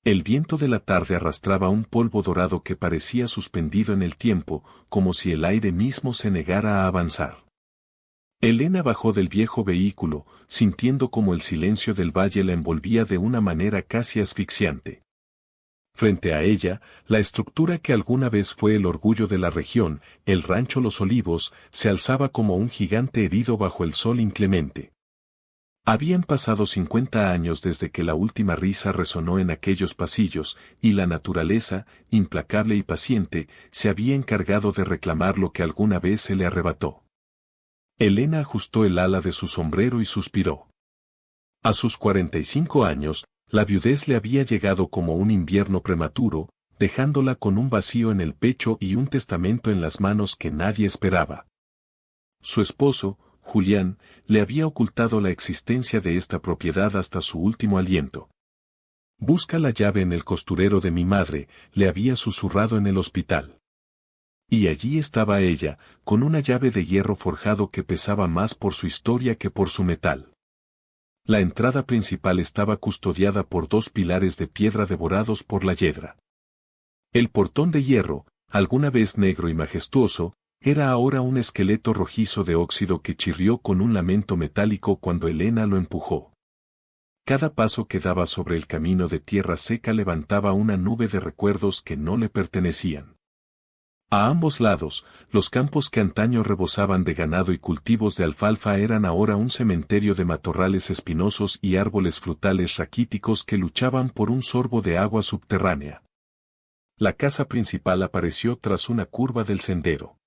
El viento de la tarde arrastraba un polvo dorado que parecía suspendido en el tiempo, como si el aire mismo se negara a avanzar. Elena bajó del viejo vehículo, sintiendo como el silencio del valle la envolvía de una manera casi asfixiante. Frente a ella, la estructura que alguna vez fue el orgullo de la región, el rancho Los Olivos, se alzaba como un gigante herido bajo el sol inclemente. Habían pasado 50 años desde que la última risa resonó en aquellos pasillos, y la naturaleza, implacable y paciente, se había encargado de reclamar lo que alguna vez se le arrebató. Elena ajustó el ala de su sombrero y suspiró. A sus 45 años, la viudez le había llegado como un invierno prematuro, dejándola con un vacío en el pecho y un testamento en las manos que nadie esperaba. Su esposo, Julián, le había ocultado la existencia de esta propiedad hasta su último aliento. «Busca la llave en el costurero de mi madre», le había susurrado en el hospital. Y allí estaba ella, con una llave de hierro forjado que pesaba más por su historia que por su metal. La entrada principal estaba custodiada por 2 pilares de piedra devorados por la hiedra. El portón de hierro, alguna vez negro y majestuoso, era ahora un esqueleto rojizo de óxido que chirrió con un lamento metálico cuando Elena lo empujó. Cada paso que daba sobre el camino de tierra seca levantaba una nube de recuerdos que no le pertenecían. A ambos lados, los campos que antaño rebosaban de ganado y cultivos de alfalfa eran ahora un cementerio de matorrales espinosos y árboles frutales raquíticos que luchaban por un sorbo de agua subterránea. La casa principal apareció tras una curva del sendero.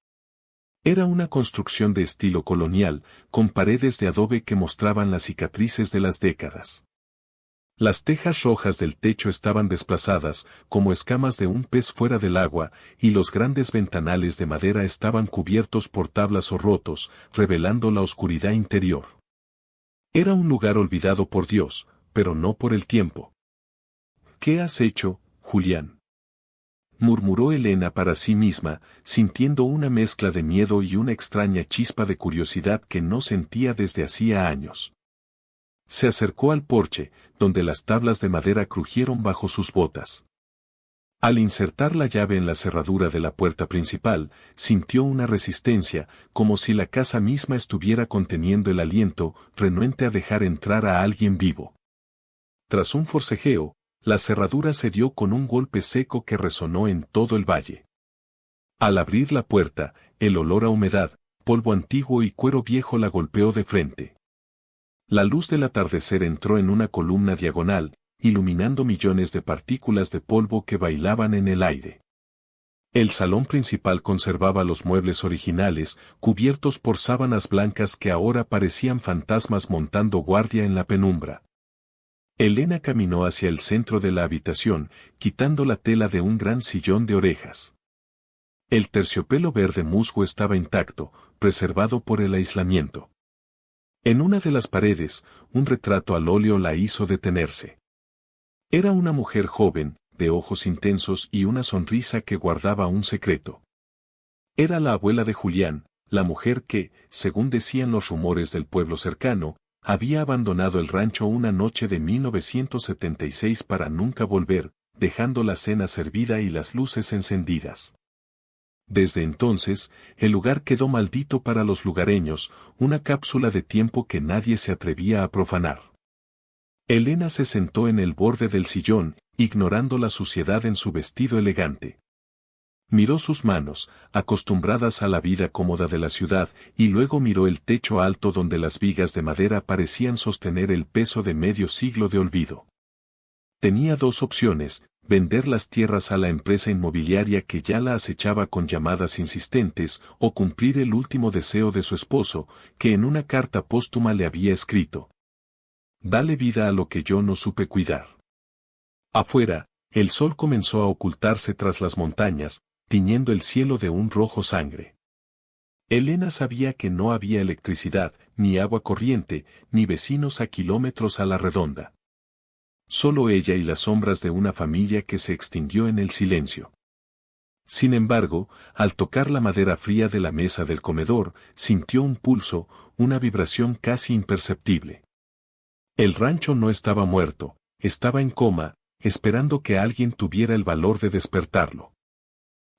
Era una construcción de estilo colonial, con paredes de adobe que mostraban las cicatrices de las décadas. Las tejas rojas del techo estaban desplazadas, como escamas de un pez fuera del agua, y los grandes ventanales de madera estaban cubiertos por tablas o rotos, revelando la oscuridad interior. Era un lugar olvidado por Dios, pero no por el tiempo. «¿Qué has hecho, Julián?», murmuró Elena para sí misma, sintiendo una mezcla de miedo y una extraña chispa de curiosidad que no sentía desde hacía años. Se acercó al porche, donde las tablas de madera crujieron bajo sus botas. Al insertar la llave en la cerradura de la puerta principal, sintió una resistencia, como si la casa misma estuviera conteniendo el aliento, renuente a dejar entrar a alguien vivo. Tras un forcejeo, la cerradura cedió con un golpe seco que resonó en todo el valle. Al abrir la puerta, el olor a humedad, polvo antiguo y cuero viejo la golpeó de frente. La luz del atardecer entró en una columna diagonal, iluminando millones de partículas de polvo que bailaban en el aire. El salón principal conservaba los muebles originales, cubiertos por sábanas blancas que ahora parecían fantasmas montando guardia en la penumbra. Elena caminó hacia el centro de la habitación, quitando la tela de un gran sillón de orejas. El terciopelo verde musgo estaba intacto, preservado por el aislamiento. En una de las paredes, un retrato al óleo la hizo detenerse. Era una mujer joven, de ojos intensos y una sonrisa que guardaba un secreto. Era la abuela de Julián, la mujer que, según decían los rumores del pueblo cercano, había abandonado el rancho una noche de 1976 para nunca volver, dejando la cena servida y las luces encendidas. Desde entonces, el lugar quedó maldito para los lugareños, una cápsula de tiempo que nadie se atrevía a profanar. Elena se sentó en el borde del sillón, ignorando la suciedad en su vestido elegante. Miró sus manos, acostumbradas a la vida cómoda de la ciudad, y luego miró el techo alto donde las vigas de madera parecían sostener el peso de medio siglo de olvido. Tenía 2 opciones: vender las tierras a la empresa inmobiliaria que ya la acechaba con llamadas insistentes, o cumplir el último deseo de su esposo, que en una carta póstuma le había escrito: «Dale vida a lo que yo no supe cuidar». Afuera, el sol comenzó a ocultarse tras las montañas, tiñendo el cielo de un rojo sangre. Elena sabía que no había electricidad, ni agua corriente, ni vecinos a kilómetros a la redonda. Solo ella y las sombras de una familia que se extinguió en el silencio. Sin embargo, al tocar la madera fría de la mesa del comedor, sintió un pulso, una vibración casi imperceptible. El rancho no estaba muerto, estaba en coma, esperando que alguien tuviera el valor de despertarlo.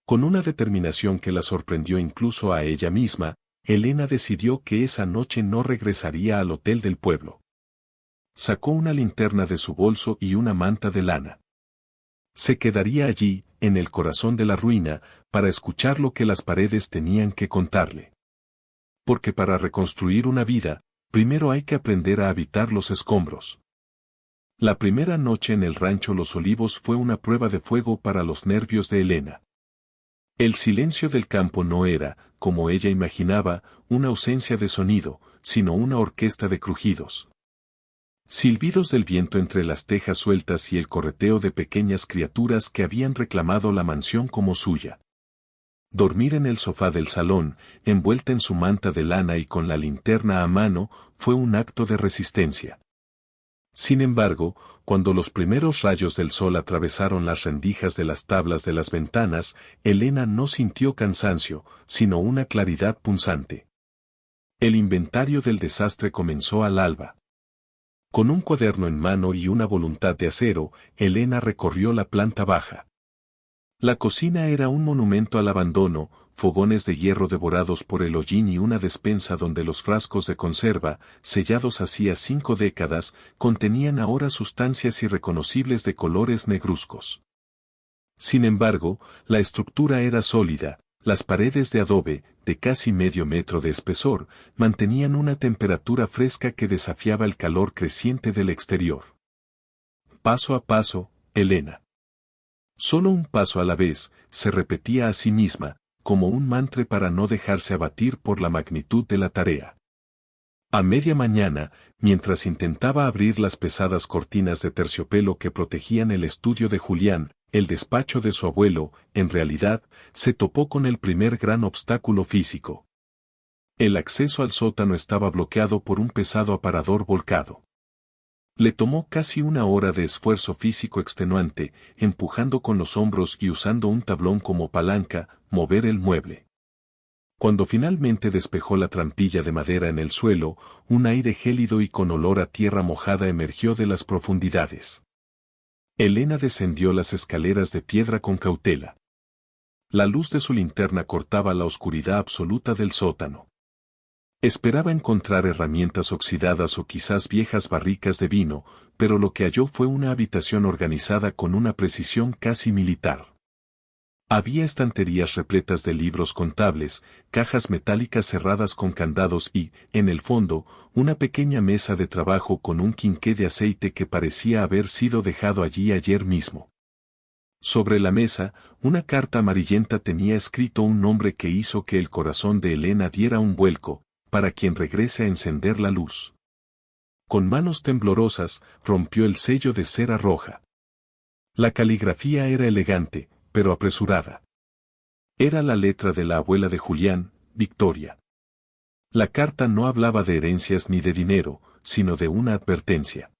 Con una determinación que la sorprendió incluso a ella misma, Elena decidió que esa noche no regresaría al hotel del pueblo. Sacó una linterna de su bolso y una manta de lana. Se quedaría allí, en el corazón de la ruina, para escuchar lo que las paredes tenían que contarle. Porque para reconstruir una vida, primero hay que aprender a habitar los escombros. La primera noche en el rancho Los Olivos fue una prueba de fuego para los nervios de Elena. El silencio del campo no era, como ella imaginaba, una ausencia de sonido, sino una orquesta de crujidos. Silbidos del viento entre las tejas sueltas y el correteo de pequeñas criaturas que habían reclamado la mansión como suya. Dormir en el sofá del salón, envuelta en su manta de lana y con la linterna a mano, fue un acto de resistencia. Sin embargo, cuando los primeros rayos del sol atravesaron las rendijas de las tablas de las ventanas, Elena no sintió cansancio, sino una claridad punzante. El inventario del desastre comenzó al alba. Con un cuaderno en mano y una voluntad de acero, Elena recorrió la planta baja. La cocina era un monumento al abandono, fogones de hierro devorados por el hollín y una despensa donde los frascos de conserva, sellados hacía 5 décadas, contenían ahora sustancias irreconocibles de colores negruzcos. Sin embargo, la estructura era sólida, las paredes de adobe, de casi medio metro de espesor, mantenían una temperatura fresca que desafiaba el calor creciente del exterior. Paso a paso, Elena. Solo un paso a la vez, se repetía a sí misma, como un mantra para no dejarse abatir por la magnitud de la tarea. A media mañana, mientras intentaba abrir las pesadas cortinas de terciopelo que protegían el estudio de Julián, el despacho de su abuelo, en realidad, se topó con el primer gran obstáculo físico. El acceso al sótano estaba bloqueado por un pesado aparador volcado. Le tomó casi una hora de esfuerzo físico extenuante, empujando con los hombros y usando un tablón como palanca, mover el mueble. Cuando finalmente despejó la trampilla de madera en el suelo, un aire gélido y con olor a tierra mojada emergió de las profundidades. Elena descendió las escaleras de piedra con cautela. La luz de su linterna cortaba la oscuridad absoluta del sótano. Esperaba encontrar herramientas oxidadas o quizás viejas barricas de vino, pero lo que halló fue una habitación organizada con una precisión casi militar. Había estanterías repletas de libros contables, cajas metálicas cerradas con candados y, en el fondo, una pequeña mesa de trabajo con un quinqué de aceite que parecía haber sido dejado allí ayer mismo. Sobre la mesa, una carta amarillenta tenía escrito un nombre que hizo que el corazón de Elena diera un vuelco, para quien regrese a encender la luz. Con manos temblorosas, rompió el sello de cera roja. La caligrafía era elegante, pero apresurada. Era la letra de la abuela de Julián, Victoria. La carta no hablaba de herencias ni de dinero, sino de una advertencia.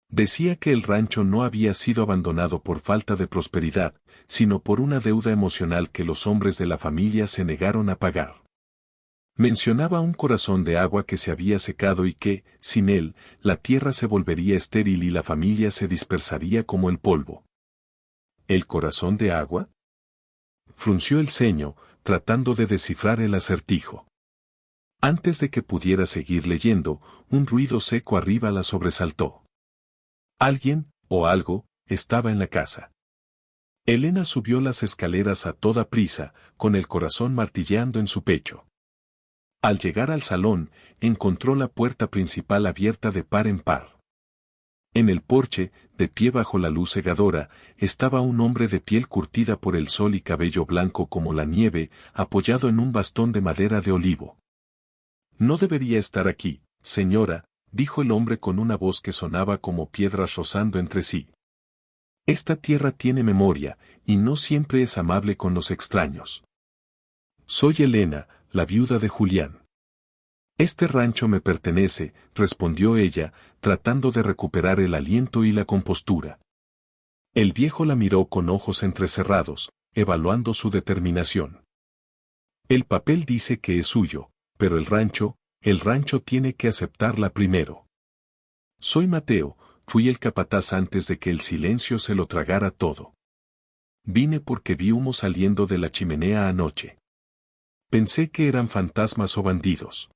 Decía que el rancho no había sido abandonado por falta de prosperidad, sino por una deuda emocional que los hombres de la familia se negaron a pagar. Mencionaba un corazón de agua que se había secado y que, sin él, la tierra se volvería estéril y la familia se dispersaría como el polvo. ¿El corazón de agua? Frunció el ceño, tratando de descifrar el acertijo. Antes de que pudiera seguir leyendo, un ruido seco arriba la sobresaltó. Alguien, o algo, estaba en la casa. Elena subió las escaleras a toda prisa, con el corazón martilleando en su pecho. Al llegar al salón, encontró la puerta principal abierta de par en par. En el porche, de pie bajo la luz cegadora, estaba un hombre de piel curtida por el sol y cabello blanco como la nieve, apoyado en un bastón de madera de olivo. No debería estar aquí, señora, dijo el hombre con una voz que sonaba como piedras rozando entre sí. Esta tierra tiene memoria, y no siempre es amable con los extraños. Soy Elena, la viuda de Julián. Este rancho me pertenece, respondió ella, tratando de recuperar el aliento y la compostura. El viejo la miró con ojos entrecerrados, evaluando su determinación. El papel dice que es suyo, pero el rancho tiene que aceptarla primero. Soy Mateo, fui el capataz antes de que el silencio se lo tragara todo. Vine porque vi humo saliendo de la chimenea anoche. Pensé que eran fantasmas o bandidos.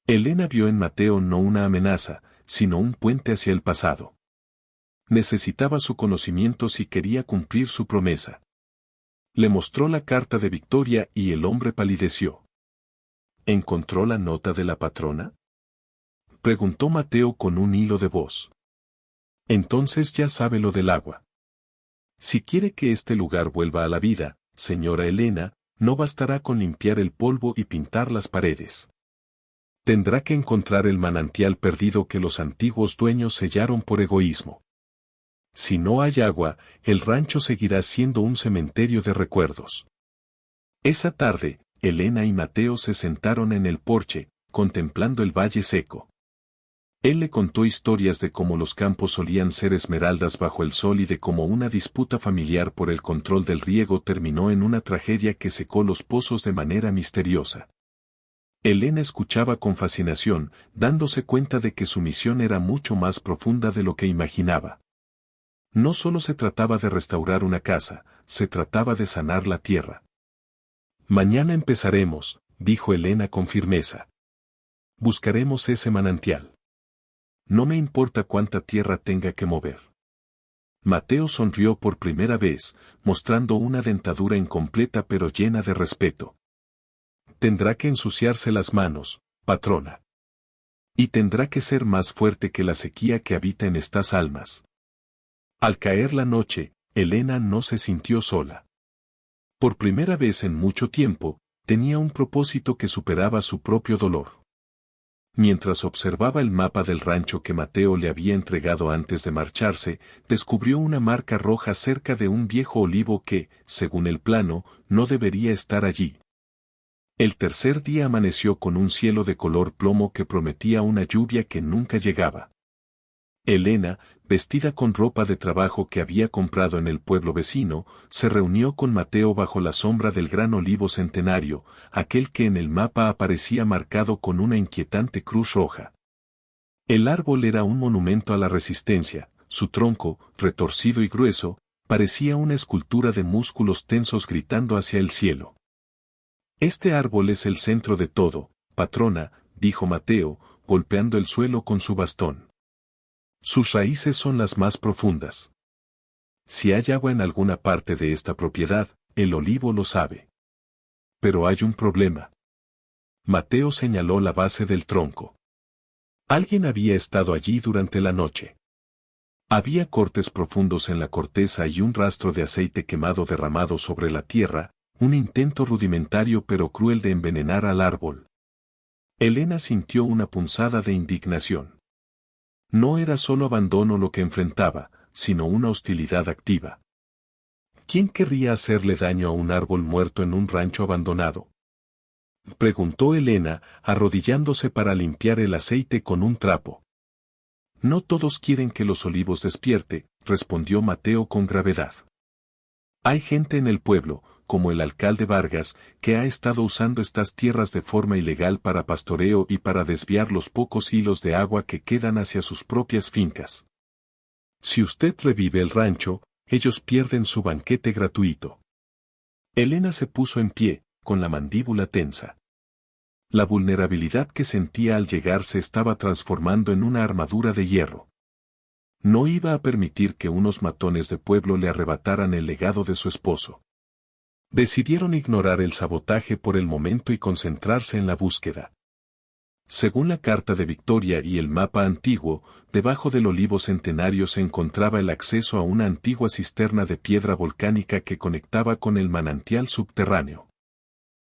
Elena vio en Mateo no una amenaza, sino un puente hacia el pasado. Necesitaba su conocimiento si quería cumplir su promesa. Le mostró la carta de Victoria y el hombre palideció. ¿Encontró la nota de la patrona?, preguntó Mateo con un hilo de voz. Entonces ya sabe lo del agua. Si quiere que este lugar vuelva a la vida, señora Elena, no bastará con limpiar el polvo y pintar las paredes. Tendrá que encontrar el manantial perdido que los antiguos dueños sellaron por egoísmo. Si no hay agua, el rancho seguirá siendo un cementerio de recuerdos. Esa tarde, Elena y Mateo se sentaron en el porche, contemplando el valle seco. Él le contó historias de cómo los campos solían ser esmeraldas bajo el sol y de cómo una disputa familiar por el control del riego terminó en una tragedia que secó los pozos de manera misteriosa. Elena escuchaba con fascinación, dándose cuenta de que su misión era mucho más profunda de lo que imaginaba. No solo se trataba de restaurar una casa, se trataba de sanar la tierra. Mañana empezaremos, dijo Elena con firmeza. Buscaremos ese manantial. No me importa cuánta tierra tenga que mover. Mateo sonrió por primera vez, mostrando una dentadura incompleta pero llena de respeto. Tendrá que ensuciarse las manos, patrona. Y tendrá que ser más fuerte que la sequía que habita en estas almas. Al caer la noche, Elena no se sintió sola. Por primera vez en mucho tiempo, tenía un propósito que superaba su propio dolor. Mientras observaba el mapa del rancho que Mateo le había entregado antes de marcharse, descubrió una marca roja cerca de un viejo olivo que, según el plano, no debería estar allí. El tercer día amaneció con un cielo de color plomo que prometía una lluvia que nunca llegaba. Elena, vestida con ropa de trabajo que había comprado en el pueblo vecino, se reunió con Mateo bajo la sombra del gran olivo centenario, aquel que en el mapa aparecía marcado con una inquietante cruz roja. El árbol era un monumento a la resistencia, su tronco, retorcido y grueso, parecía una escultura de músculos tensos gritando hacia el cielo. Este árbol es el centro de todo, patrona, dijo Mateo, golpeando el suelo con su bastón. Sus raíces son las más profundas. Si hay agua en alguna parte de esta propiedad, el olivo lo sabe. Pero hay un problema. Mateo señaló la base del tronco. Alguien había estado allí durante la noche. Había cortes profundos en la corteza y un rastro de aceite quemado derramado sobre la tierra, un intento rudimentario pero cruel de envenenar al árbol. Elena sintió una punzada de indignación. No era solo abandono lo que enfrentaba, sino una hostilidad activa. ¿Quién querría hacerle daño a un árbol muerto en un rancho abandonado?, preguntó Elena, arrodillándose para limpiar el aceite con un trapo. No todos quieren que los olivos despierte, respondió Mateo con gravedad. Hay gente en el pueblo, como el alcalde Vargas, que ha estado usando estas tierras de forma ilegal para pastoreo y para desviar los pocos hilos de agua que quedan hacia sus propias fincas. Si usted revive el rancho, ellos pierden su banquete gratuito. Elena se puso en pie, con la mandíbula tensa. La vulnerabilidad que sentía al llegar se estaba transformando en una armadura de hierro. No iba a permitir que unos matones de pueblo le arrebataran el legado de su esposo. Decidieron ignorar el sabotaje por el momento y concentrarse en la búsqueda. Según la carta de Victoria y el mapa antiguo, debajo del olivo centenario se encontraba el acceso a una antigua cisterna de piedra volcánica que conectaba con el manantial subterráneo.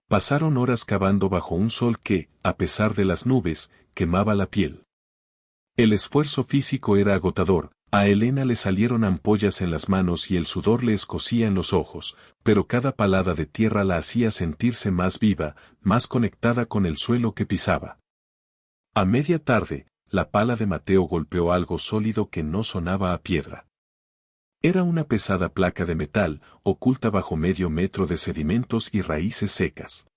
Pasaron horas cavando bajo un sol que, a pesar de las nubes, quemaba la piel. El esfuerzo físico era agotador, a Elena le salieron ampollas en las manos y el sudor le escocía en los ojos, pero cada palada de tierra la hacía sentirse más viva, más conectada con el suelo que pisaba. A media tarde, la pala de Mateo golpeó algo sólido que no sonaba a piedra. Era una pesada placa de metal, oculta bajo medio metro de sedimentos y raíces secas.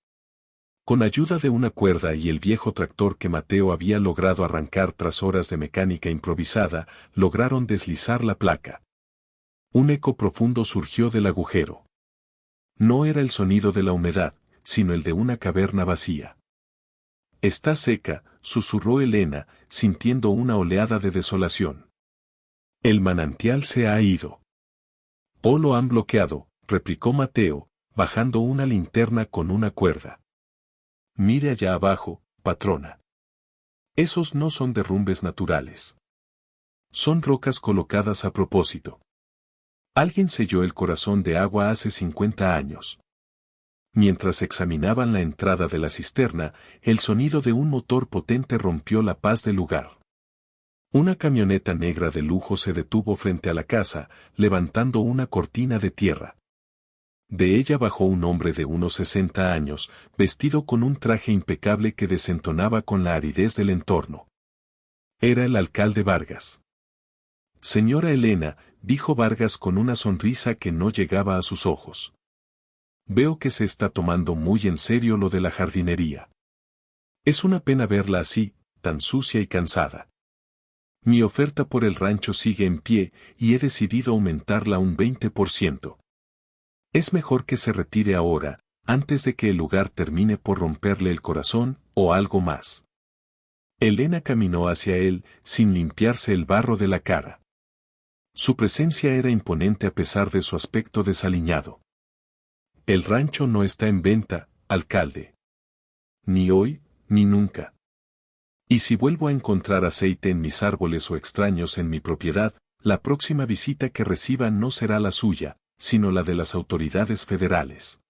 Con ayuda de una cuerda y el viejo tractor que Mateo había logrado arrancar tras horas de mecánica improvisada, lograron deslizar la placa. Un eco profundo surgió del agujero. No era el sonido de la humedad, sino el de una caverna vacía. «Está seca», susurró Elena, sintiendo una oleada de desolación. «El manantial se ha ido». «O lo han bloqueado», replicó Mateo, bajando una linterna con una cuerda. «Mire allá abajo, patrona. Esos no son derrumbes naturales. Son rocas colocadas a propósito. Alguien selló el corazón de agua hace 50 años». Mientras examinaban la entrada de la cisterna, el sonido de un motor potente rompió la paz del lugar. Una camioneta negra de lujo se detuvo frente a la casa, levantando una cortina de tierra. De ella bajó un hombre de unos 60 años, vestido con un traje impecable que desentonaba con la aridez del entorno. Era el alcalde Vargas. «Señora Elena», dijo Vargas con una sonrisa que no llegaba a sus ojos. «Veo que se está tomando muy en serio lo de la jardinería. Es una pena verla así, tan sucia y cansada. Mi oferta por el rancho sigue en pie y he decidido aumentarla un 20%. Es mejor que se retire ahora, antes de que el lugar termine por romperle el corazón, o algo más». Elena caminó hacia él, sin limpiarse el barro de la cara. Su presencia era imponente a pesar de su aspecto desaliñado. «El rancho no está en venta, alcalde. Ni hoy, ni nunca. Y si vuelvo a encontrar aceite en mis árboles o extraños en mi propiedad, la próxima visita que reciba no será la suya, sino la de las autoridades federales».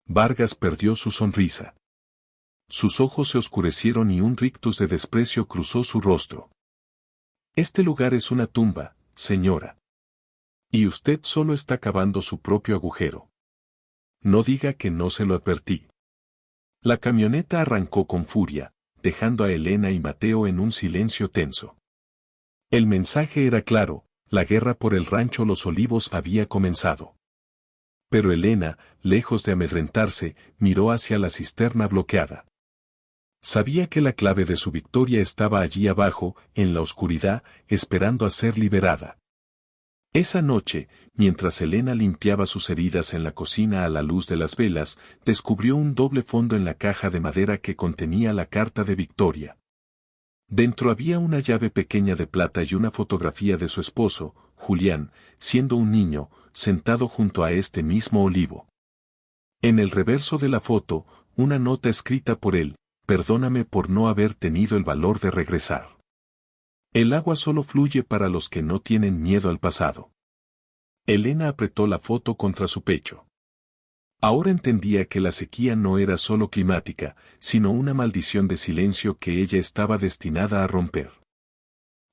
Vargas perdió su sonrisa. Sus ojos se oscurecieron y un rictus de desprecio cruzó su rostro. «Este lugar es una tumba, señora. Y usted solo está cavando su propio agujero. No diga que no se lo advertí». La camioneta arrancó con furia, dejando a Elena y Mateo en un silencio tenso. El mensaje era claro, la guerra por el rancho Los Olivos había comenzado. Pero Elena, lejos de amedrentarse, miró hacia la cisterna bloqueada. Sabía que la clave de su victoria estaba allí abajo, en la oscuridad, esperando a ser liberada. Esa noche, mientras Elena limpiaba sus heridas en la cocina a la luz de las velas, descubrió un doble fondo en la caja de madera que contenía la carta de victoria. Dentro había una llave pequeña de plata y una fotografía de su esposo, Julián, siendo un niño, sentado junto a este mismo olivo. En el reverso de la foto, una nota escrita por él: «Perdóname por no haber tenido el valor de regresar. El agua solo fluye para los que no tienen miedo al pasado». Elena apretó la foto contra su pecho. Ahora entendía que la sequía no era solo climática, sino una maldición de silencio que ella estaba destinada a romper.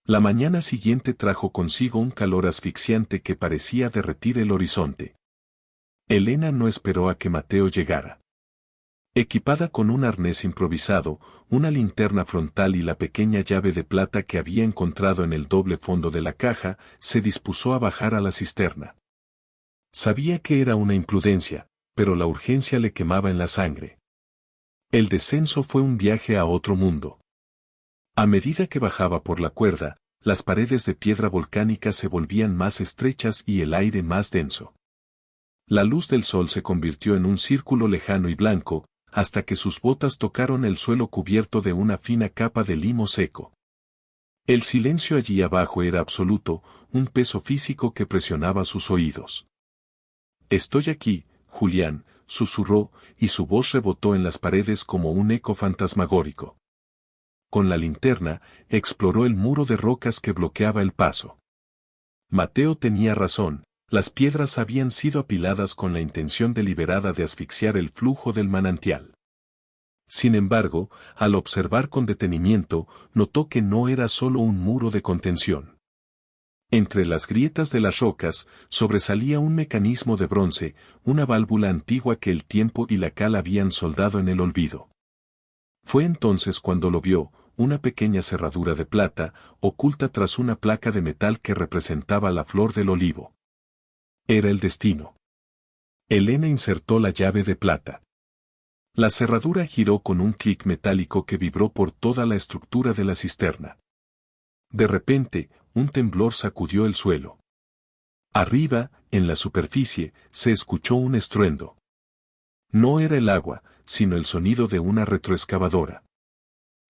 La mañana siguiente trajo consigo un calor asfixiante que parecía derretir el horizonte. Elena no esperó a que Mateo llegara. Equipada con un arnés improvisado, una linterna frontal y la pequeña llave de plata que había encontrado en el doble fondo de la caja, se dispuso a bajar a la cisterna. Sabía que era una imprudencia, pero la urgencia le quemaba en la sangre. El descenso fue un viaje a otro mundo. A medida que bajaba por la cuerda, las paredes de piedra volcánica se volvían más estrechas y el aire más denso. La luz del sol se convirtió en un círculo lejano y blanco, hasta que sus botas tocaron el suelo cubierto de una fina capa de limo seco. El silencio allí abajo era absoluto, un peso físico que presionaba sus oídos. «Estoy aquí, Julián», susurró, y su voz rebotó en las paredes como un eco fantasmagórico. Con la linterna, exploró el muro de rocas que bloqueaba el paso. Mateo tenía razón. Las piedras habían sido apiladas con la intención deliberada de asfixiar el flujo del manantial. Sin embargo, al observar con detenimiento, notó que no era solo un muro de contención. Entre las grietas de las rocas, sobresalía un mecanismo de bronce, una válvula antigua que el tiempo y la cal habían soldado en el olvido. Fue entonces cuando lo vio, una pequeña cerradura de plata, oculta tras una placa de metal que representaba la flor del olivo. Era el destino. Elena insertó la llave de plata. La cerradura giró con un clic metálico que vibró por toda la estructura de la cisterna. De repente, un temblor sacudió el suelo. Arriba, en la superficie, se escuchó un estruendo. No era el agua, sino el sonido de una retroexcavadora.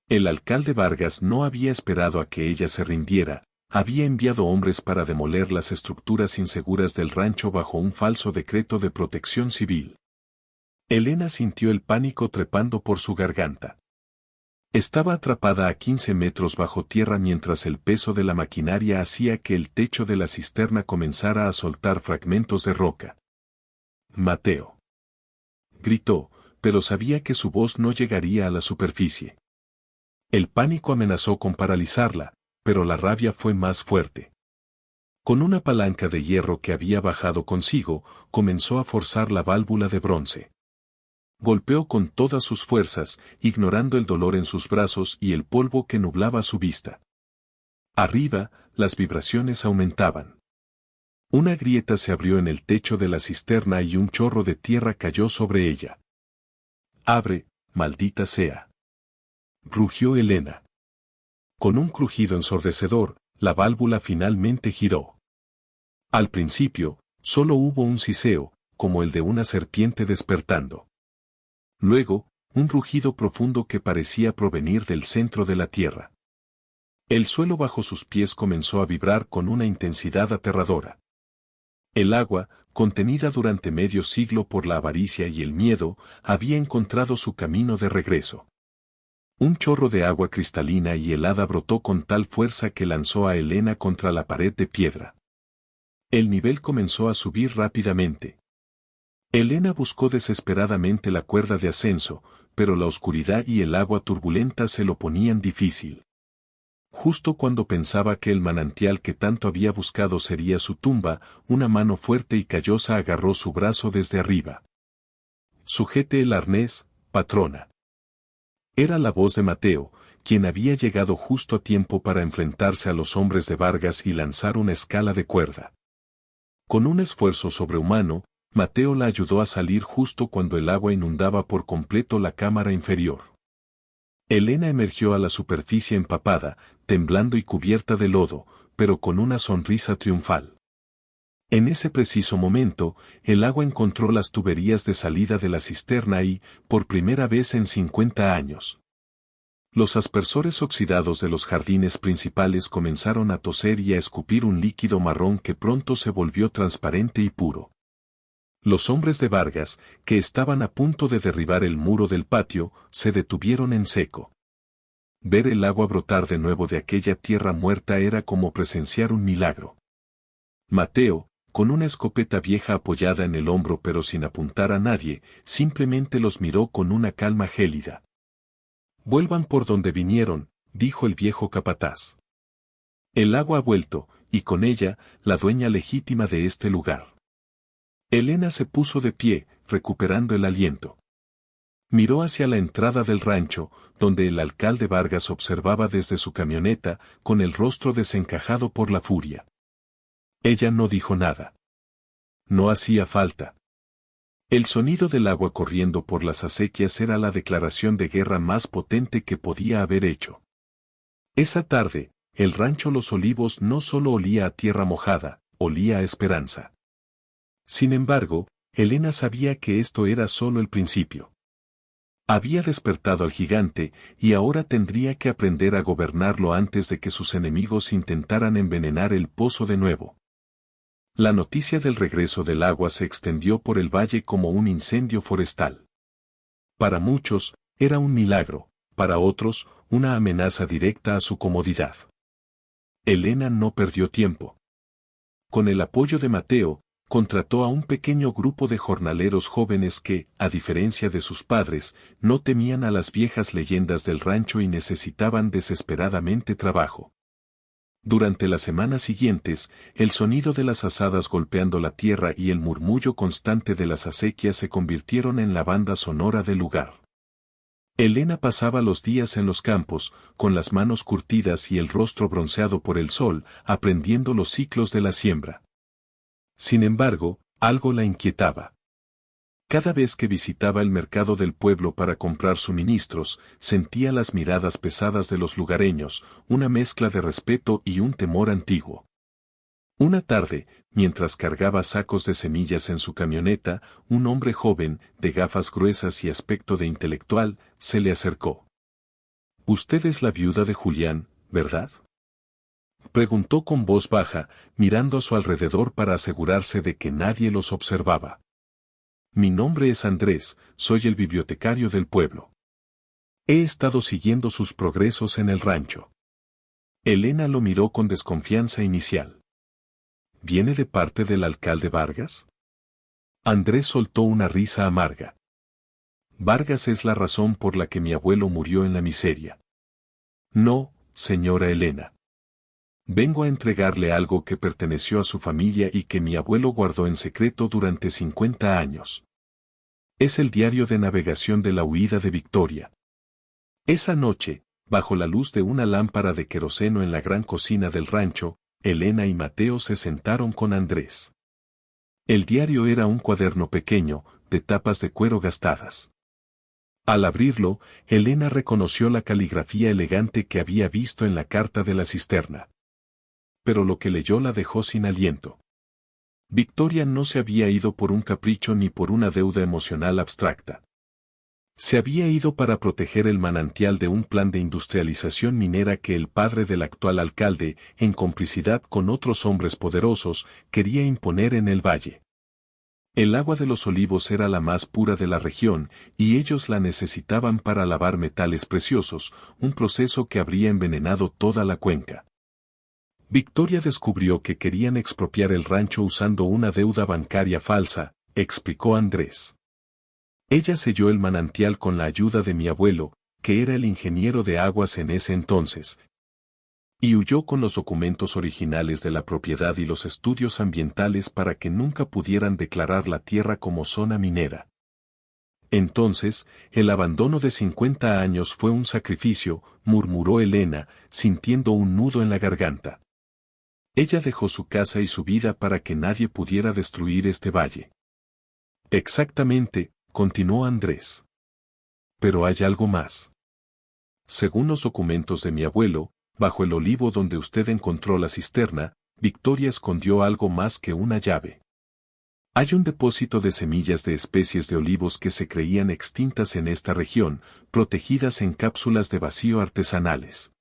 El alcalde Vargas no había esperado a que ella se rindiera, había enviado hombres para demoler las estructuras inseguras del rancho bajo un falso decreto de protección civil. Elena sintió el pánico trepando por su garganta. Estaba atrapada a 15 metros bajo tierra mientras el peso de la maquinaria hacía que el techo de la cisterna comenzara a soltar fragmentos de roca. «Mateo», gritó, pero sabía que su voz no llegaría a la superficie. El pánico amenazó con paralizarla, pero la rabia fue más fuerte. Con una palanca de hierro que había bajado consigo, comenzó a forzar la válvula de bronce. Golpeó con todas sus fuerzas, ignorando el dolor en sus brazos y el polvo que nublaba su vista. Arriba, las vibraciones aumentaban. Una grieta se abrió en el techo de la cisterna y un chorro de tierra cayó sobre ella. «Abre, maldita sea», rugió Elena. Con un crujido ensordecedor, la válvula finalmente giró. Al principio, solo hubo un siseo, como el de una serpiente despertando. Luego, un rugido profundo que parecía provenir del centro de la tierra. El suelo bajo sus pies comenzó a vibrar con una intensidad aterradora. El agua, contenida durante medio siglo por la avaricia y el miedo, había encontrado su camino de regreso. Un chorro de agua cristalina y helada brotó con tal fuerza que lanzó a Elena contra la pared de piedra. El nivel comenzó a subir rápidamente. Elena buscó desesperadamente la cuerda de ascenso, pero la oscuridad y el agua turbulenta se lo ponían difícil. Justo cuando pensaba que el manantial que tanto había buscado sería su tumba, una mano fuerte y callosa agarró su brazo desde arriba. «Sujete el arnés, patrona». Era la voz de Mateo, quien había llegado justo a tiempo para enfrentarse a los hombres de Vargas y lanzar una escala de cuerda. Con un esfuerzo sobrehumano, Mateo la ayudó a salir justo cuando el agua inundaba por completo la cámara inferior. Elena emergió a la superficie empapada, temblando y cubierta de lodo, pero con una sonrisa triunfal. En ese preciso momento, el agua encontró las tuberías de salida de la cisterna y, por primera vez en 50 años, los aspersores oxidados de los jardines principales comenzaron a toser y a escupir un líquido marrón que pronto se volvió transparente y puro. Los hombres de Vargas, que estaban a punto de derribar el muro del patio, se detuvieron en seco. Ver el agua brotar de nuevo de aquella tierra muerta era como presenciar un milagro. Mateo, con una escopeta vieja apoyada en el hombro pero sin apuntar a nadie, simplemente los miró con una calma gélida. «Vuelvan por donde vinieron», dijo el viejo capataz. «El agua ha vuelto, y con ella, la dueña legítima de este lugar». Elena se puso de pie, recuperando el aliento. Miró hacia la entrada del rancho, donde el alcalde Vargas observaba desde su camioneta, con el rostro desencajado por la furia. Ella no dijo nada. No hacía falta. El sonido del agua corriendo por las acequias era la declaración de guerra más potente que podía haber hecho. Esa tarde, el rancho Los Olivos no solo olía a tierra mojada, olía a esperanza. Sin embargo, Elena sabía que esto era solo el principio. Había despertado al gigante, y ahora tendría que aprender a gobernarlo antes de que sus enemigos intentaran envenenar el pozo de nuevo. La noticia del regreso del agua se extendió por el valle como un incendio forestal. Para muchos, era un milagro, para otros, una amenaza directa a su comodidad. Elena no perdió tiempo. Con el apoyo de Mateo, contrató a un pequeño grupo de jornaleros jóvenes que, a diferencia de sus padres, no temían a las viejas leyendas del rancho y necesitaban desesperadamente trabajo. Durante las semanas siguientes, el sonido de las azadas golpeando la tierra y el murmullo constante de las acequias se convirtieron en la banda sonora del lugar. Elena pasaba los días en los campos, con las manos curtidas y el rostro bronceado por el sol, aprendiendo los ciclos de la siembra. Sin embargo, algo la inquietaba. Cada vez que visitaba el mercado del pueblo para comprar suministros, sentía las miradas pesadas de los lugareños, una mezcla de respeto y un temor antiguo. Una tarde, mientras cargaba sacos de semillas en su camioneta, un hombre joven, de gafas gruesas y aspecto de intelectual, se le acercó. «Usted es la viuda de Julián, ¿verdad?», preguntó con voz baja, mirando a su alrededor para asegurarse de que nadie los observaba. «Mi nombre es Andrés, soy el bibliotecario del pueblo. He estado siguiendo sus progresos en el rancho». Elena lo miró con desconfianza inicial. «¿Viene de parte del alcalde Vargas?». Andrés soltó una risa amarga. «Vargas es la razón por la que mi abuelo murió en la miseria». «No, señora Elena. Vengo a entregarle algo que perteneció a su familia y que mi abuelo guardó en secreto durante 50 años. Es el diario de navegación de la huida de Victoria». Esa noche, bajo la luz de una lámpara de queroseno en la gran cocina del rancho, Elena y Mateo se sentaron con Andrés. El diario era un cuaderno pequeño, de tapas de cuero gastadas. Al abrirlo, Elena reconoció la caligrafía elegante que había visto en la carta de la cisterna. Pero lo que leyó la dejó sin aliento. Victoria no se había ido por un capricho ni por una deuda emocional abstracta. Se había ido para proteger el manantial de un plan de industrialización minera que el padre del actual alcalde, en complicidad con otros hombres poderosos, quería imponer en el valle. El agua de los olivos era la más pura de la región, y ellos la necesitaban para lavar metales preciosos, un proceso que habría envenenado toda la cuenca. Victoria descubrió que querían expropiar el rancho usando una deuda bancaria falsa, explicó Andrés. Ella selló el manantial con la ayuda de mi abuelo, que era el ingeniero de aguas en ese entonces, y huyó con los documentos originales de la propiedad y los estudios ambientales para que nunca pudieran declarar la tierra como zona minera. Entonces, el abandono de 50 años fue un sacrificio, murmuró Elena, sintiendo un nudo en la garganta. Ella dejó su casa y su vida para que nadie pudiera destruir este valle. Exactamente, continuó Andrés. Pero hay algo más. Según los documentos de mi abuelo, bajo el olivo donde usted encontró la cisterna, Victoria escondió algo más que una llave. Hay un depósito de semillas de especies de olivos que se creían extintas en esta región, protegidas en cápsulas de vacío artesanales.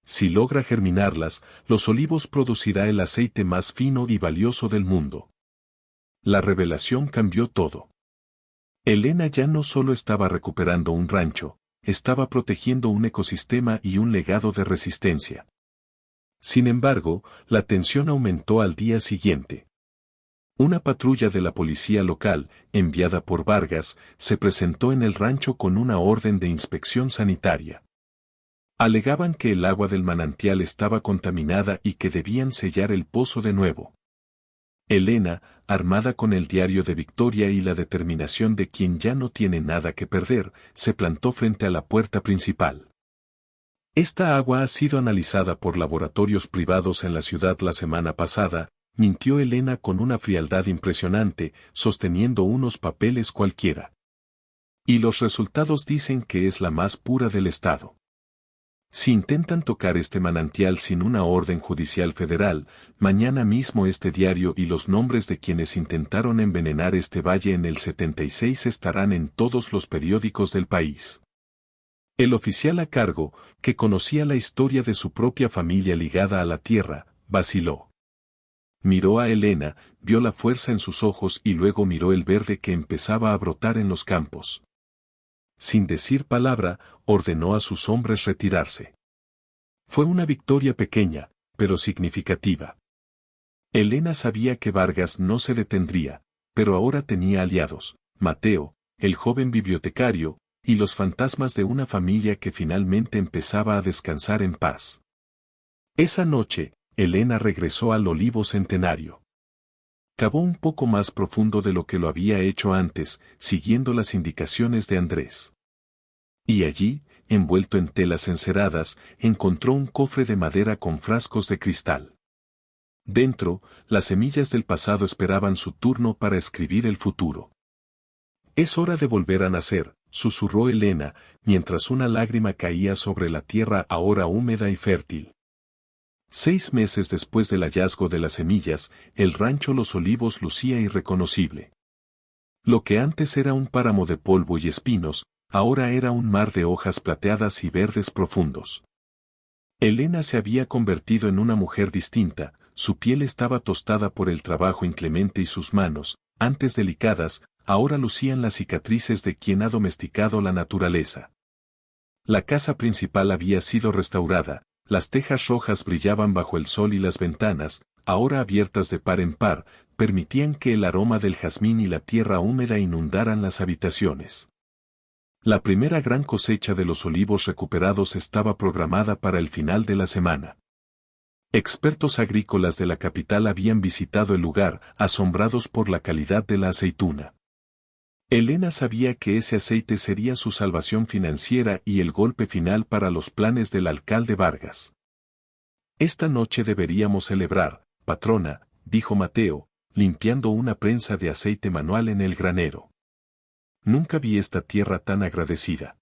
Si logra germinarlas, los olivos producirá el aceite más fino y valioso del mundo. La revelación cambió todo. Elena ya no solo estaba recuperando un rancho, estaba protegiendo un ecosistema y un legado de resistencia. Sin embargo, la tensión aumentó al día siguiente. Una patrulla de la policía local, enviada por Vargas, se presentó en el rancho con una orden de inspección sanitaria. Alegaban que el agua del manantial estaba contaminada y que debían sellar el pozo de nuevo. Elena, armada con el diario de Victoria y la determinación de quien ya no tiene nada que perder, se plantó frente a la puerta principal. Esta agua ha sido analizada por laboratorios privados en la ciudad la semana pasada, mintió Elena con una frialdad impresionante, sosteniendo unos papeles cualquiera. Y los resultados dicen que es la más pura del estado. Si intentan tocar este manantial sin una orden judicial federal, mañana mismo este diario y los nombres de quienes intentaron envenenar este valle en el 76 estarán en todos los periódicos del país. El oficial a cargo, que conocía la historia de su propia familia ligada a la tierra, vaciló. Miró a Elena, vio la fuerza en sus ojos y luego miró el verde que empezaba a brotar en los campos. Sin decir palabra, ordenó a sus hombres retirarse. Fue una victoria pequeña, pero significativa. Elena sabía que Vargas no se detendría, pero ahora tenía aliados, Mateo, el joven bibliotecario, y los fantasmas de una familia que finalmente empezaba a descansar en paz. Esa noche, Elena regresó al olivo centenario. Cavó un poco más profundo de lo que lo había hecho antes, siguiendo las indicaciones de Andrés. Y allí, envuelto en telas enceradas, encontró un cofre de madera con frascos de cristal. Dentro, las semillas del pasado esperaban su turno para escribir el futuro. Es hora de volver a nacer, susurró Elena, mientras una lágrima caía sobre la tierra ahora húmeda y fértil. 6 meses después del hallazgo de las semillas, el rancho Los Olivos lucía irreconocible. Lo que antes era un páramo de polvo y espinos, ahora era un mar de hojas plateadas y verdes profundos. Elena se había convertido en una mujer distinta, su piel estaba tostada por el trabajo inclemente y sus manos, antes delicadas, ahora lucían las cicatrices de quien ha domesticado la naturaleza. La casa principal había sido restaurada, las tejas rojas brillaban bajo el sol y las ventanas, ahora abiertas de par en par, permitían que el aroma del jazmín y la tierra húmeda inundaran las habitaciones. La primera gran cosecha de los olivos recuperados estaba programada para el final de la semana. Expertos agrícolas de la capital habían visitado el lugar, asombrados por la calidad de la aceituna. Elena sabía que ese aceite sería su salvación financiera y el golpe final para los planes del alcalde Vargas. Esta noche deberíamos celebrar, patrona, dijo Mateo, limpiando una prensa de aceite manual en el granero. Nunca vi esta tierra tan agradecida.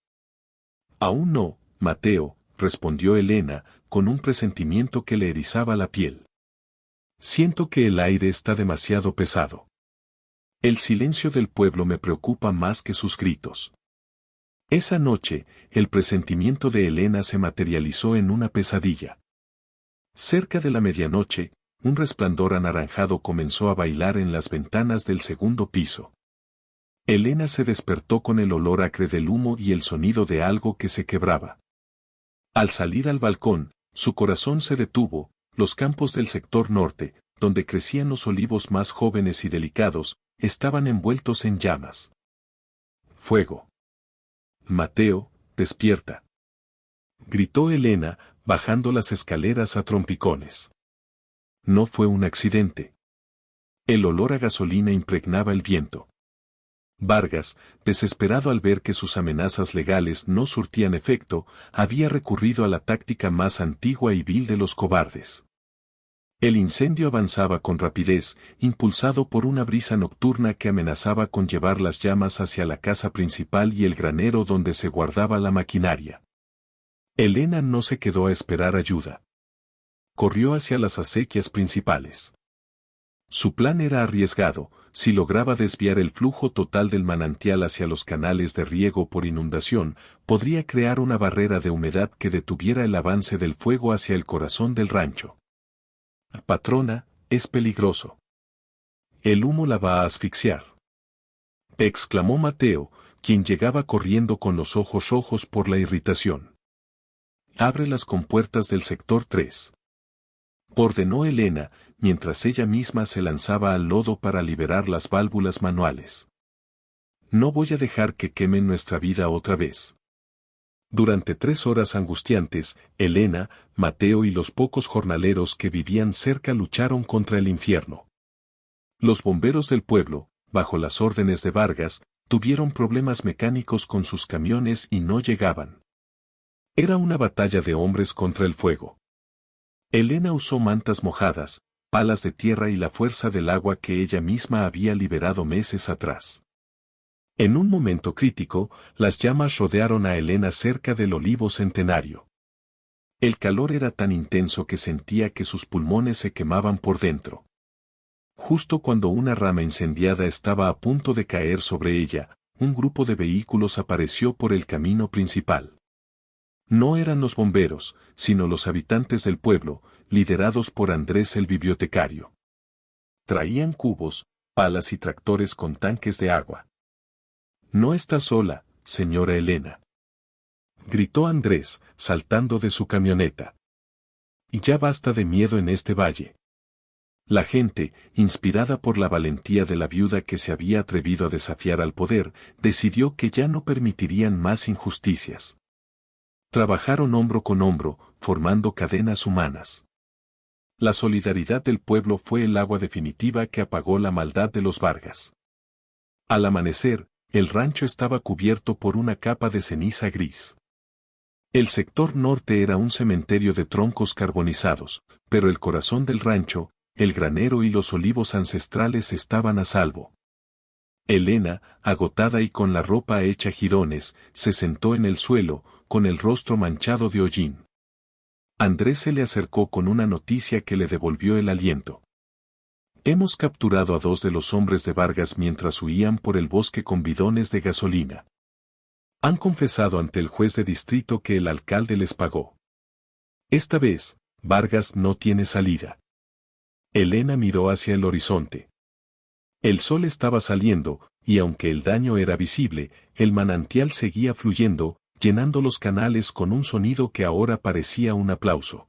Aún no, Mateo, respondió Elena, con un presentimiento que le erizaba la piel. Siento que el aire está demasiado pesado. El silencio del pueblo me preocupa más que sus gritos. Esa noche, el presentimiento de Elena se materializó en una pesadilla. Cerca de la medianoche, un resplandor anaranjado comenzó a bailar en las ventanas del segundo piso. Elena se despertó con el olor acre del humo y el sonido de algo que se quebraba. Al salir al balcón, su corazón se detuvo. Los campos del sector norte, donde crecían los olivos más jóvenes y delicados, estaban envueltos en llamas. Fuego. Mateo, despierta. Gritó Elena, bajando las escaleras a trompicones. No fue un accidente. El olor a gasolina impregnaba el viento. Vargas, desesperado al ver que sus amenazas legales no surtían efecto, había recurrido a la táctica más antigua y vil de los cobardes. El incendio avanzaba con rapidez, impulsado por una brisa nocturna que amenazaba con llevar las llamas hacia la casa principal y el granero donde se guardaba la maquinaria. Elena no se quedó a esperar ayuda. Corrió hacia las acequias principales. Su plan era arriesgado. Si lograba desviar el flujo total del manantial hacia los canales de riego por inundación, podría crear una barrera de humedad que detuviera el avance del fuego hacia el corazón del rancho. Patrona, es peligroso. El humo la va a asfixiar. Exclamó Mateo, quien llegaba corriendo con los ojos rojos por la irritación. Abre las compuertas del sector 3. Ordenó Elena, mientras ella misma se lanzaba al lodo para liberar las válvulas manuales. No voy a dejar que quemen nuestra vida otra vez. Durante 3 horas angustiantes, Elena, Mateo y los pocos jornaleros que vivían cerca lucharon contra el infierno. Los bomberos del pueblo, bajo las órdenes de Vargas, tuvieron problemas mecánicos con sus camiones y no llegaban. Era una batalla de hombres contra el fuego. Elena usó mantas mojadas, palas de tierra y la fuerza del agua que ella misma había liberado meses atrás. En un momento crítico, las llamas rodearon a Elena cerca del olivo centenario. El calor era tan intenso que sentía que sus pulmones se quemaban por dentro. Justo cuando una rama incendiada estaba a punto de caer sobre ella, un grupo de vehículos apareció por el camino principal. No eran los bomberos, sino los habitantes del pueblo, liderados por Andrés el bibliotecario. Traían cubos, palas y tractores con tanques de agua. No está sola, señora Elena. Gritó Andrés, saltando de su camioneta. Y ya basta de miedo en este valle. La gente, inspirada por la valentía de la viuda que se había atrevido a desafiar al poder, decidió que ya no permitirían más injusticias. Trabajaron hombro con hombro, formando cadenas humanas. La solidaridad del pueblo fue el agua definitiva que apagó la maldad de los Vargas. Al amanecer, el rancho estaba cubierto por una capa de ceniza gris. El sector norte era un cementerio de troncos carbonizados, pero el corazón del rancho, el granero y los olivos ancestrales estaban a salvo. Elena, agotada y con la ropa hecha jirones, se sentó en el suelo, con el rostro manchado de hollín. Andrés se le acercó con una noticia que le devolvió el aliento. Hemos capturado a 2 de los hombres de Vargas mientras huían por el bosque con bidones de gasolina. Han confesado ante el juez de distrito que el alcalde les pagó. Esta vez, Vargas no tiene salida. Elena miró hacia el horizonte. El sol estaba saliendo, y aunque el daño era visible, el manantial seguía fluyendo, llenando los canales con un sonido que ahora parecía un aplauso.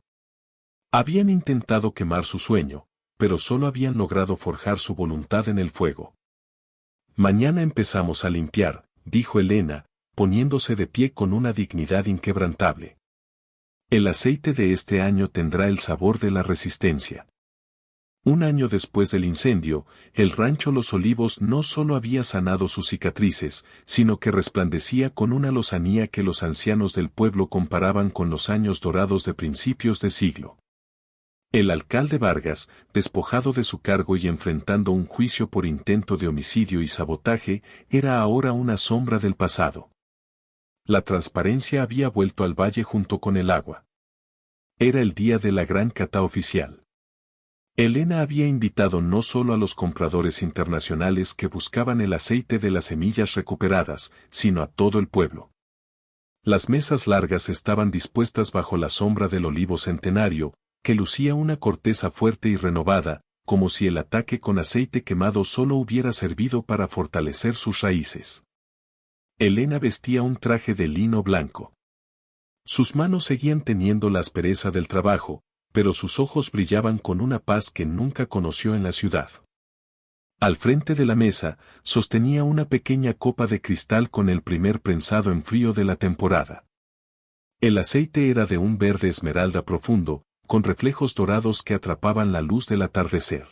Habían intentado quemar su sueño, pero solo habían logrado forjar su voluntad en el fuego. Mañana empezamos a limpiar, dijo Elena, poniéndose de pie con una dignidad inquebrantable. El aceite de este año tendrá el sabor de la resistencia. Un año después del incendio, el rancho Los Olivos no solo había sanado sus cicatrices, sino que resplandecía con una lozanía que los ancianos del pueblo comparaban con los años dorados de principios de siglo. El alcalde Vargas, despojado de su cargo y enfrentando un juicio por intento de homicidio y sabotaje, era ahora una sombra del pasado. La transparencia había vuelto al valle junto con el agua. Era el día de la gran cata oficial. Elena había invitado no solo a los compradores internacionales que buscaban el aceite de las semillas recuperadas, sino a todo el pueblo. Las mesas largas estaban dispuestas bajo la sombra del olivo centenario, que lucía una corteza fuerte y renovada, como si el ataque con aceite quemado solo hubiera servido para fortalecer sus raíces. Elena vestía un traje de lino blanco. Sus manos seguían teniendo la aspereza del trabajo, pero sus ojos brillaban con una paz que nunca conoció en la ciudad. Al frente de la mesa, sostenía una pequeña copa de cristal con el primer prensado en frío de la temporada. El aceite era de un verde esmeralda profundo, con reflejos dorados que atrapaban la luz del atardecer.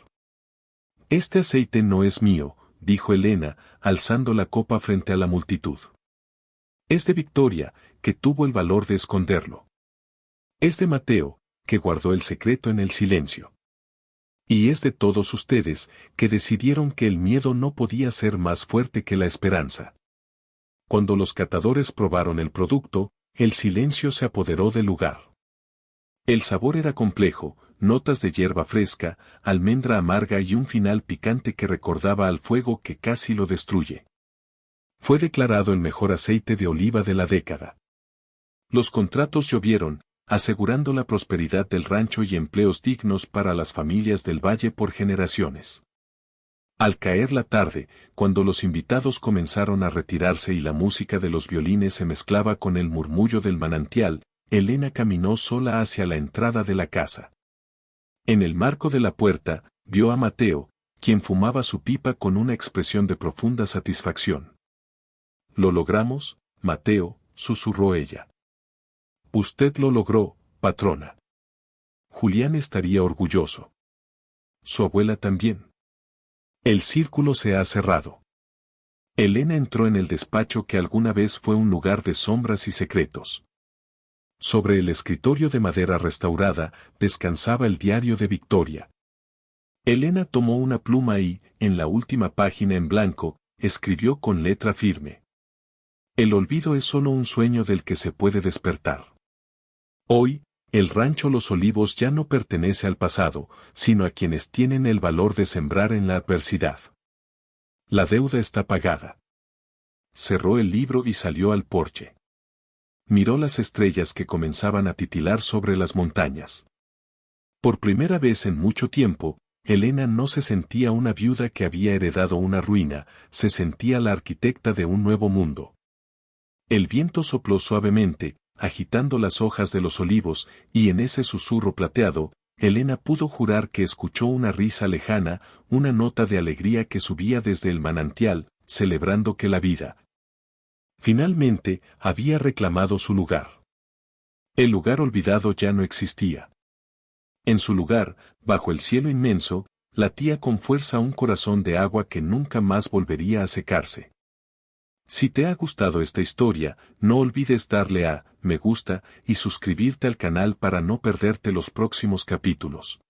Este aceite no es mío, dijo Elena, alzando la copa frente a la multitud. Es de Victoria, que tuvo el valor de esconderlo. Es de Mateo, que guardó el secreto en el silencio. Y es de todos ustedes, que decidieron que el miedo no podía ser más fuerte que la esperanza. Cuando los catadores probaron el producto, el silencio se apoderó del lugar. El sabor era complejo, notas de hierba fresca, almendra amarga y un final picante que recordaba al fuego que casi lo destruye. Fue declarado el mejor aceite de oliva de la década. Los contratos llovieron, asegurando la prosperidad del rancho y empleos dignos para las familias del valle por generaciones. Al caer la tarde, cuando los invitados comenzaron a retirarse y la música de los violines se mezclaba con el murmullo del manantial, Elena caminó sola hacia la entrada de la casa. En el marco de la puerta, vio a Mateo, quien fumaba su pipa con una expresión de profunda satisfacción. «¿Lo logramos, Mateo?», susurró ella. «Usted lo logró, patrona. Julián estaría orgulloso. Su abuela también. El círculo se ha cerrado». Elena entró en el despacho que alguna vez fue un lugar de sombras y secretos. Sobre el escritorio de madera restaurada, descansaba el diario de Victoria. Elena tomó una pluma y, en la última página en blanco, escribió con letra firme. El olvido es solo un sueño del que se puede despertar. Hoy, el rancho Los Olivos ya no pertenece al pasado, sino a quienes tienen el valor de sembrar en la adversidad. La deuda está pagada. Cerró el libro y salió al porche. Miró las estrellas que comenzaban a titilar sobre las montañas. Por primera vez en mucho tiempo, Elena no se sentía una viuda que había heredado una ruina, se sentía la arquitecta de un nuevo mundo. El viento sopló suavemente, agitando las hojas de los olivos, y en ese susurro plateado, Elena pudo jurar que escuchó una risa lejana, una nota de alegría que subía desde el manantial, celebrando que la vida, finalmente, había reclamado su lugar. El lugar olvidado ya no existía. En su lugar, bajo el cielo inmenso, latía con fuerza un corazón de agua que nunca más volvería a secarse. Si te ha gustado esta historia, no olvides darle a me gusta y suscribirte al canal para no perderte los próximos capítulos.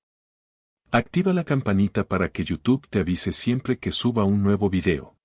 Activa la campanita para que YouTube te avise siempre que suba un nuevo video.